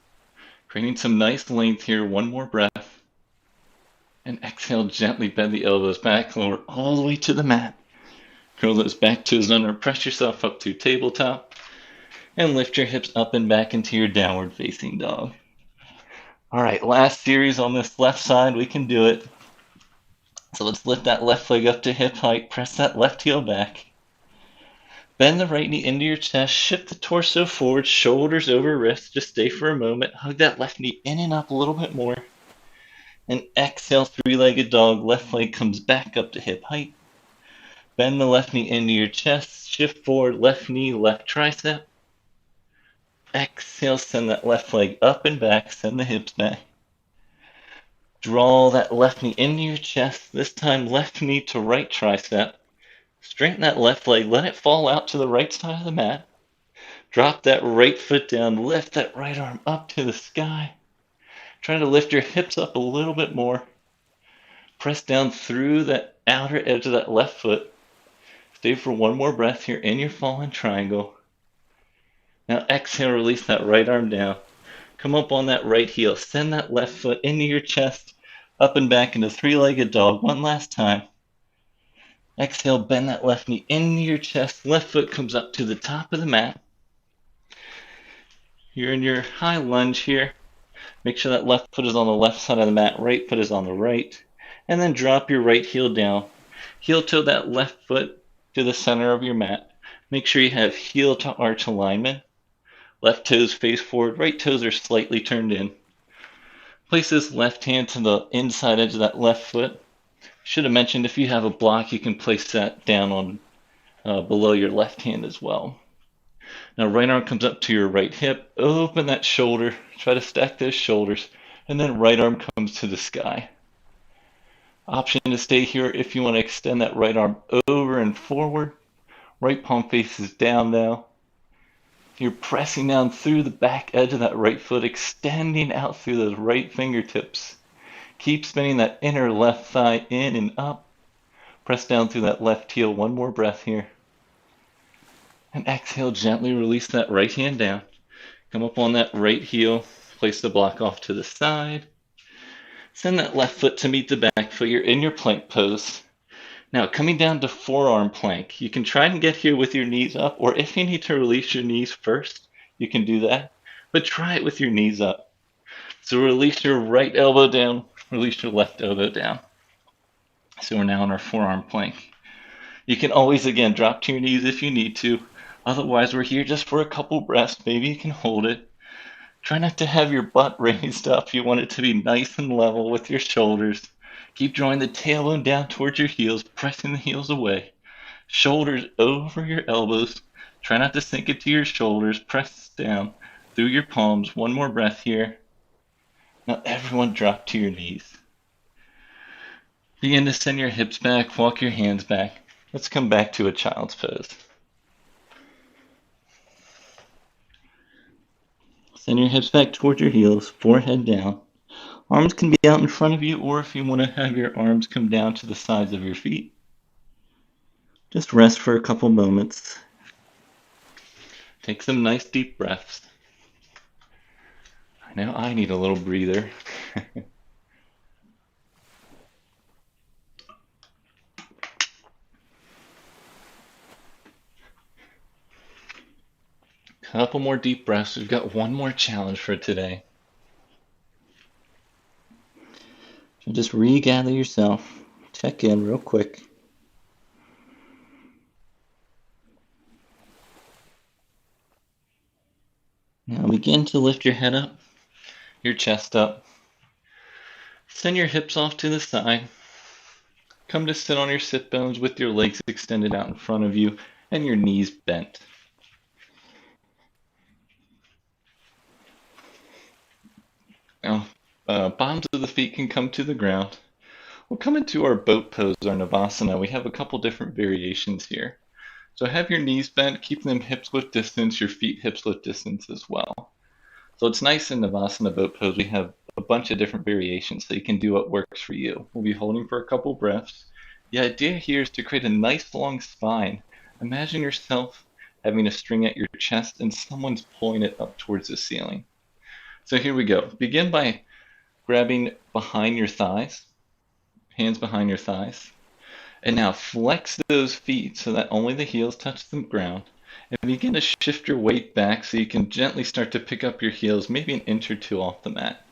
S1: creating some nice length here. One more breath. And exhale, gently bend the elbows back, lower all the way to the mat. Curl those back toes under, press yourself up to tabletop, and lift your hips up and back into your downward facing dog. All right, last series on this left side, we can do it. So let's lift that left leg up to hip height, press that left heel back. Bend the right knee into your chest, shift the torso forward, shoulders over wrists. Just stay for a moment. Hug that left knee in and up a little bit more. And exhale, three-legged dog. Left leg comes back up to hip height. Bend the left knee into your chest, shift forward, left knee, left tricep. Exhale, send that left leg up and back, send the hips back. Draw that left knee into your chest, this time left knee to right tricep. Straighten that left leg, let it fall out to the right side of the mat. Drop that right foot down, lift that right arm up to the sky. Try to lift your hips up a little bit more. Press down through that outer edge of that left foot. Stay for one more breath here in your fallen triangle. Now exhale, release that right arm down. Come up on that right heel. Send that left foot into your chest, up and back into three-legged dog. One last time. Exhale, bend that left knee into your chest. Left foot comes up to the top of the mat. You're in your high lunge here. Make sure that left foot is on the left side of the mat. Right foot is on the right. And then drop your right heel down. Heel toe that left foot to the center of your mat. Make sure you have heel to arch alignment. Left toes face forward, right toes are slightly turned in. Place this left hand to the inside edge of that left foot. Should have mentioned if you have a block, you can place that down on below your left hand as well. Now right arm comes up to your right hip. Open that shoulder. Try to stack those shoulders. And then right arm comes to the sky. Option to stay here if you want to extend that right arm over and forward. Right palm faces down now. You're pressing down through the back edge of that right foot, extending out through those right fingertips. Keep spinning that inner left thigh in and up. Press down through that left heel. One more breath here. And exhale, gently release that right hand down. Come up on that right heel. Place the block off to the side. Send that left foot to meet the back foot. You're in your plank pose. Now, coming down to forearm plank, you can try and get here with your knees up, or if you need to release your knees first, you can do that, but try it with your knees up. So release your right elbow down, release your left elbow down. So we're now in our forearm plank. You can always, again, drop to your knees if you need to. Otherwise, we're here just for a couple breaths. Maybe you can hold it. Try not to have your butt raised up. You want it to be nice and level with your shoulders. Keep drawing the tailbone down towards your heels, pressing the heels away. Shoulders over your elbows. Try not to sink into your shoulders. Press down through your palms. One more breath here. Now everyone drop to your knees. Begin to send your hips back, walk your hands back. Let's come back to a child's pose. Send your hips back towards your heels, forehead down. Arms can be out in front of you, or if you want to have your arms come down to the sides of your feet, just rest for a couple moments. Take some nice deep breaths. I know I need a little breather. Couple more deep breaths. We've got one more challenge for today. So just regather yourself. Check in real quick. Now begin to lift your head up, your chest up. Send your hips off to the side. Come to sit on your sit bones with your legs extended out in front of you and your knees bent. Now, bottoms of the feet can come to the ground. We'll come into our boat pose, our Navasana. We have a couple different variations here. So have your knees bent, keep them hips width distance, your feet hips width distance as well. So it's nice in Navasana boat pose. We have a bunch of different variations so you can do what works for you. We'll be holding for a couple breaths. The idea here is to create a nice long spine. Imagine yourself having a string at your chest and someone's pulling it up towards the ceiling. So here we go. Begin by grabbing behind your thighs, hands behind your thighs. And now flex those feet so that only the heels touch the ground. And begin to shift your weight back so you can gently start to pick up your heels, maybe an inch or two off the mat.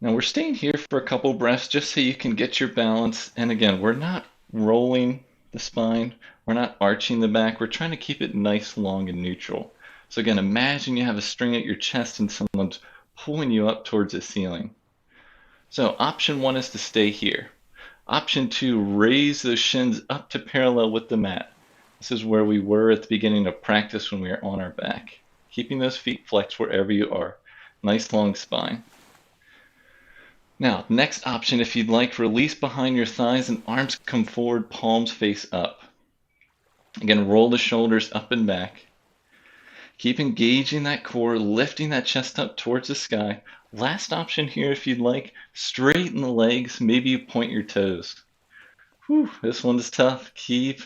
S1: Now we're staying here for a couple breaths just so you can get your balance. And again, we're not rolling the spine. We're not arching the back. We're trying to keep it nice, long, and neutral. So again, imagine you have a string at your chest and someone's pulling you up towards the ceiling. So option 1 is to stay here. Option 2, raise those shins up to parallel with the mat. This is where we were at the beginning of practice when we were on our back. Keeping those feet flexed wherever you are. Nice long spine. Now, next option, if you'd like, release behind your thighs and arms come forward, palms face up. Again, roll the shoulders up and back. Keep engaging that core, lifting that chest up towards the sky. Last option here, if you'd like, straighten the legs, maybe you point your toes. Whew, this one is tough. Keep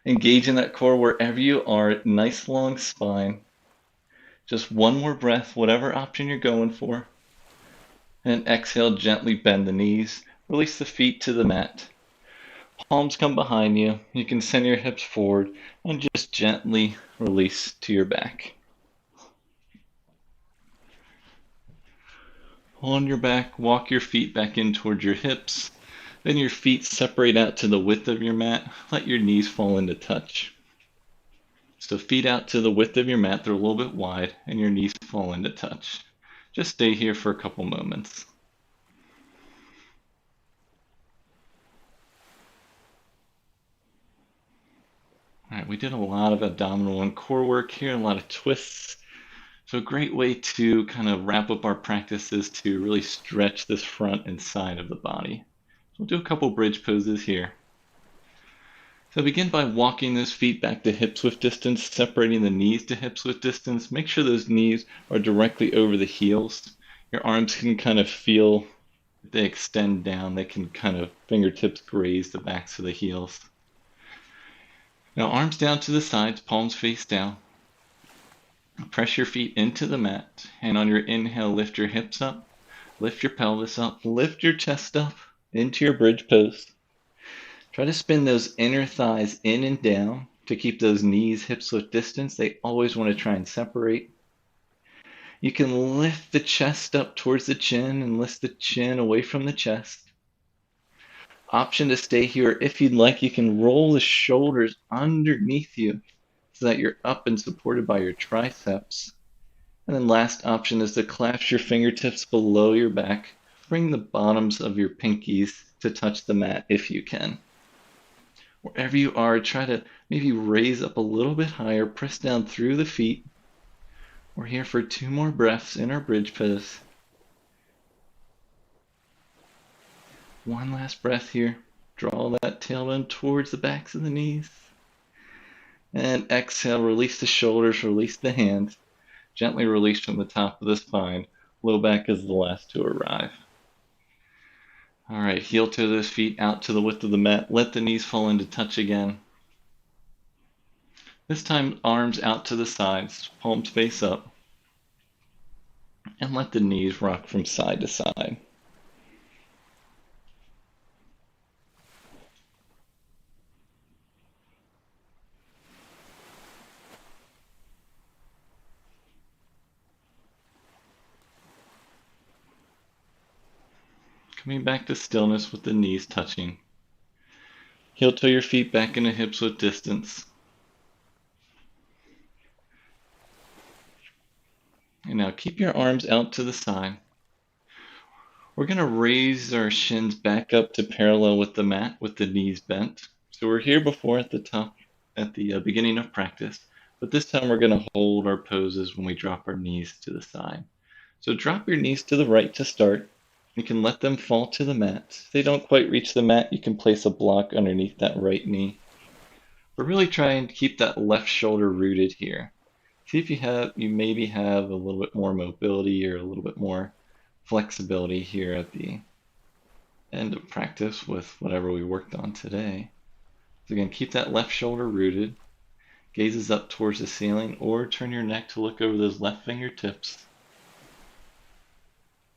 S1: engaging that core wherever you are, nice long spine. Just one more breath, whatever option you're going for. And exhale, gently bend the knees, release the feet to the mat. Palms come behind you. You can send your hips forward and just gently release to your back. On your back, walk your feet back in towards your hips. Then your feet separate out to the width of your mat. Let your knees fall into touch. So feet out to the width of your mat, they're a little bit wide, and your knees fall into touch. Just stay here for a couple moments. All right, we did a lot of abdominal and core work here, a lot of twists. So a great way to kind of wrap up our practice is to really stretch this front and side of the body. So we'll do a couple bridge poses here. So begin by walking those feet back to hips width distance, separating the knees to hips width distance. Make sure those knees are directly over the heels. Your arms can kind of feel they extend down. They can kind of fingertips graze the backs of the heels. Now arms down to the sides, palms face down. Press your feet into the mat, and on your inhale, lift your hips up, lift your pelvis up, lift your chest up into your bridge pose. Try to spin those inner thighs in and down to keep those knees hips width distance. They always want to try and separate. You can lift the chest up towards the chin and lift the chin away from the chest. Option to stay here. If you'd like, you can roll the shoulders underneath you so that you're up and supported by your triceps. And then last option is to clasp your fingertips below your back. Bring the bottoms of your pinkies to touch the mat if you can. Wherever you are, try to maybe raise up a little bit higher, press down through the feet. We're here for 2 more breaths in our bridge pose. One last breath here. Draw that tailbone towards the backs of the knees. And exhale, release the shoulders, release the hands. Gently release from the top of the spine. Low back is the last to arrive. All right, heel toe those feet out to the width of the mat. Let the knees fall into touch again. This time, arms out to the sides, palms face up. And let the knees rock from side to side. Coming back to stillness with the knees touching. Heel toe your feet back into hips width distance. And now keep your arms out to the side. We're going to raise our shins back up to parallel with the mat with the knees bent. So we're here before at the top, at the beginning of practice, but this time we're going to hold our poses when we drop our knees to the side. So drop your knees to the right to start. You can let them fall to the mat. If they don't quite reach the mat, you can place a block underneath that right knee. But really try and keep that left shoulder rooted here. See if you maybe have a little bit more mobility or a little bit more flexibility here at the end of practice with whatever we worked on today. So again, keep that left shoulder rooted, gazes up towards the ceiling, or turn your neck to look over those left fingertips.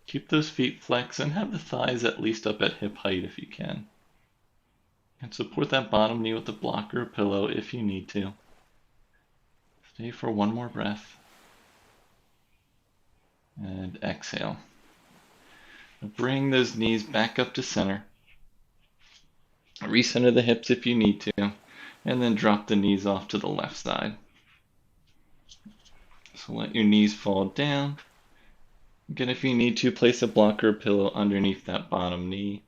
S1: Keep those feet flexed and have the thighs at least up at hip height if you can. And support that bottom knee with a block or a pillow if you need to. Stay for one more breath. And exhale. Bring those knees back up to center. Recenter the hips if you need to. And then drop the knees off to the left side. So let your knees fall down. Again, if you need to, place a block or a pillow underneath that bottom knee.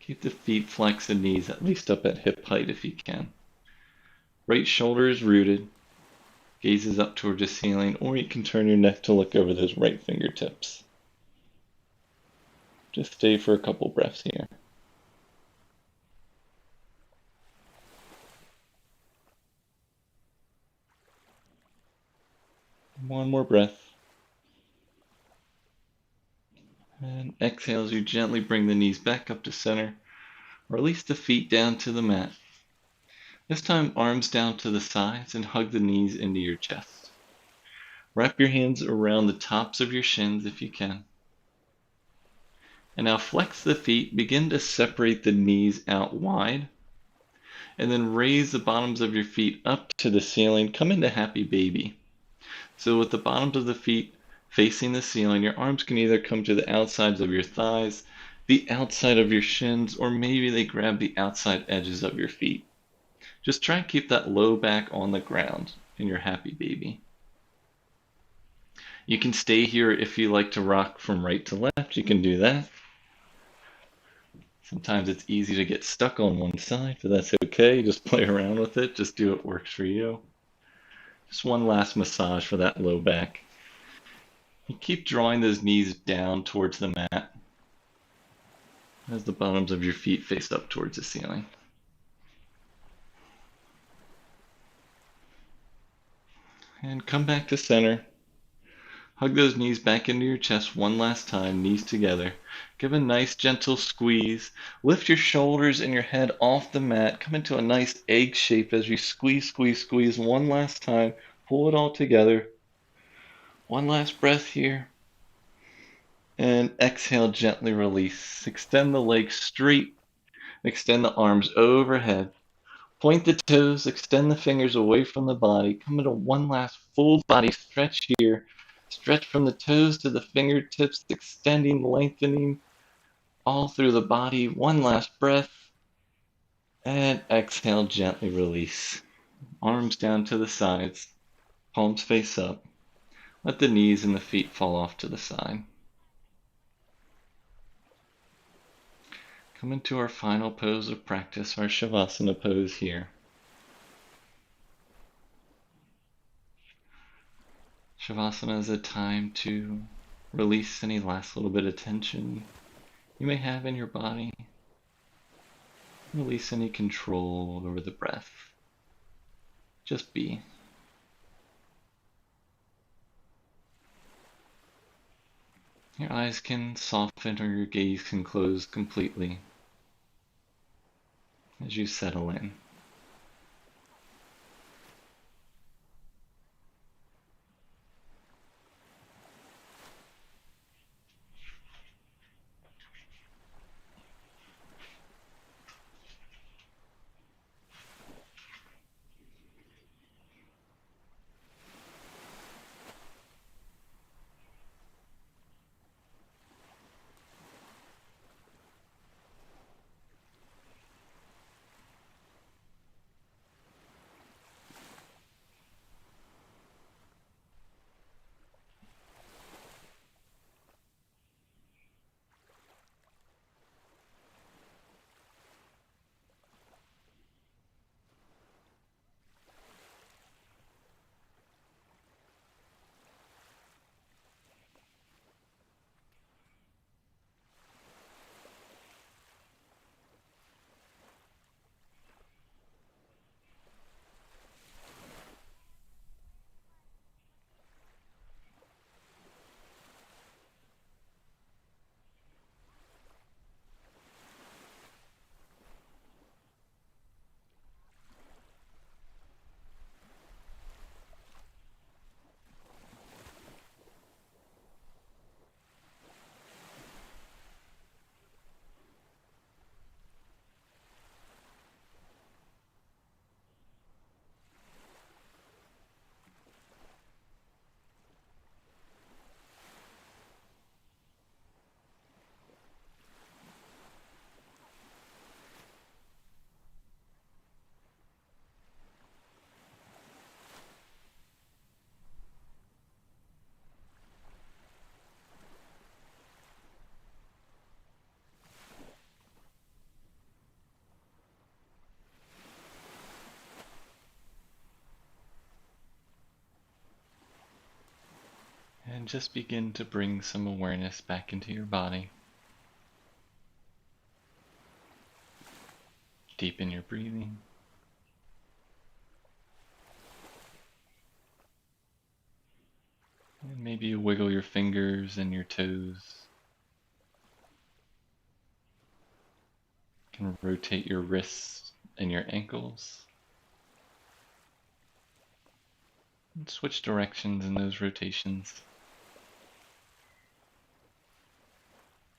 S1: Keep the feet flexed and knees at least up at hip height if you can. Right shoulder is rooted. Gazes up towards the ceiling, or you can turn your neck to look over those right fingertips. Just stay for a couple breaths here. One more breath. And exhale as you gently bring the knees back up to center, or release the feet down to the mat. This time, arms down to the sides and hug the knees into your chest. Wrap your hands around the tops of your shins if you can. And now flex the feet, begin to separate the knees out wide, and then raise the bottoms of your feet up to the ceiling. Come into happy baby. So with the bottoms of the feet facing the ceiling, your arms can either come to the outsides of your thighs, the outside of your shins, or maybe they grab the outside edges of your feet. Just try and keep that low back on the ground in your happy baby. You can stay here if you like to rock from right to left. You can do that. Sometimes it's easy to get stuck on one side, but that's okay. Just play around with it. Just do what works for you. Just one last massage for that low back. You keep drawing those knees down towards the mat as the bottoms of your feet face up towards the ceiling. And come back to center. Hug those knees back into your chest one last time, knees together. Give a nice gentle squeeze. Lift your shoulders and your head off the mat. Come into a nice egg shape as you squeeze, squeeze, squeeze one last time. Pull it all together. One last breath here. And exhale, gently release. Extend the legs straight. Extend the arms overhead. Point the toes, extend the fingers away from the body. Come into one last full body stretch here. Stretch from the toes to the fingertips, extending, lengthening all through the body. One last breath. And exhale, gently release. Arms down to the sides. Palms face up. Let the knees and the feet fall off to the side. Come into our final pose of practice, our Shavasana pose here. Shavasana is a time to release any last little bit of tension you may have in your body. Release any control over the breath. Just be. Your eyes can soften or your gaze can close completely as you settle in. just begin to bring some awareness back into your body. Deepen your breathing. And maybe you wiggle your fingers and your toes. You can rotate your wrists and your ankles. And switch directions in those rotations.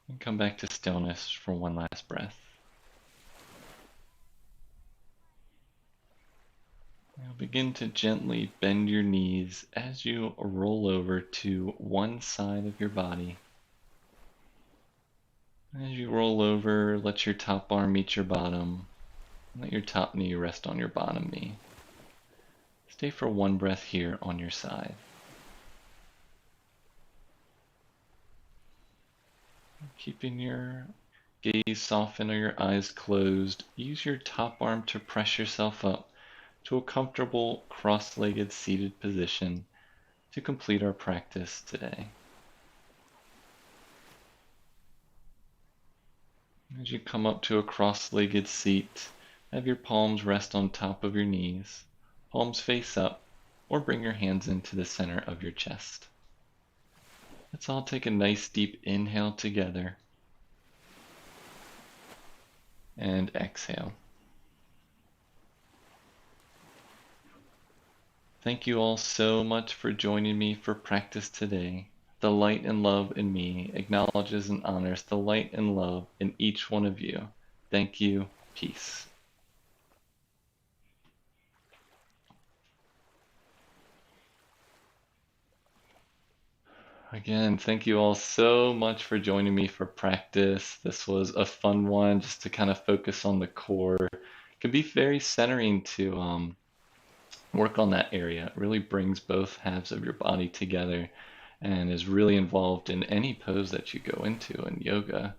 S1: And come back to stillness for one last breath. Now begin to gently bend your knees as you roll over to one side of your body. As you roll over, let your top arm meet your bottom. Let your top knee rest on your bottom knee. Stay for one breath here on your side. Keeping your gaze softened or your eyes closed, use your top arm to press yourself up to a comfortable cross-legged seated position to complete our practice today. As you come up to a cross-legged seat, have your palms rest on top of your knees, palms face up, or bring your hands into the center of your chest. Let's all take a nice deep inhale together and exhale. Thank you all so much for joining me for practice today. The light and love in me acknowledges and honors the light and love in each one of you. Thank you. Peace. Again, thank you all so much for joining me for practice. This was a fun one just to kind of focus on the core. It can be very centering to work on that area. It really brings both halves of your body together and is really involved in any pose that you go into in yoga.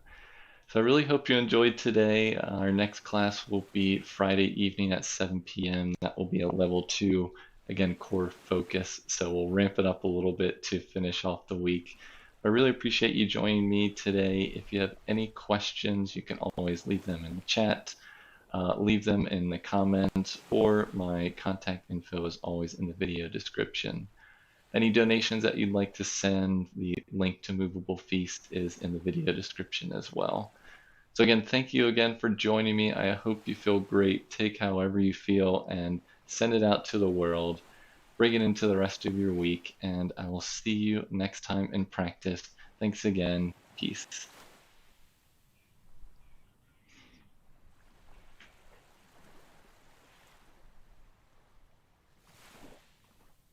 S1: So I really hope you enjoyed today. Our next class will be Friday evening at 7 p.m. That will be a level 2, again, core focus. So we'll ramp it up a little bit to finish off the week. I really appreciate you joining me today. If you have any questions, you can always leave them in the chat. Leave them in the comments, or my contact info is always in the video description. Any donations that you'd like to send, the link to Movable Feast is in the video description as well. So again, thank you again for joining me. I hope you feel great. Take however you feel and send it out to the world. Bring it into the rest of your week, and I will see you next time in practice. Thanks again. Peace.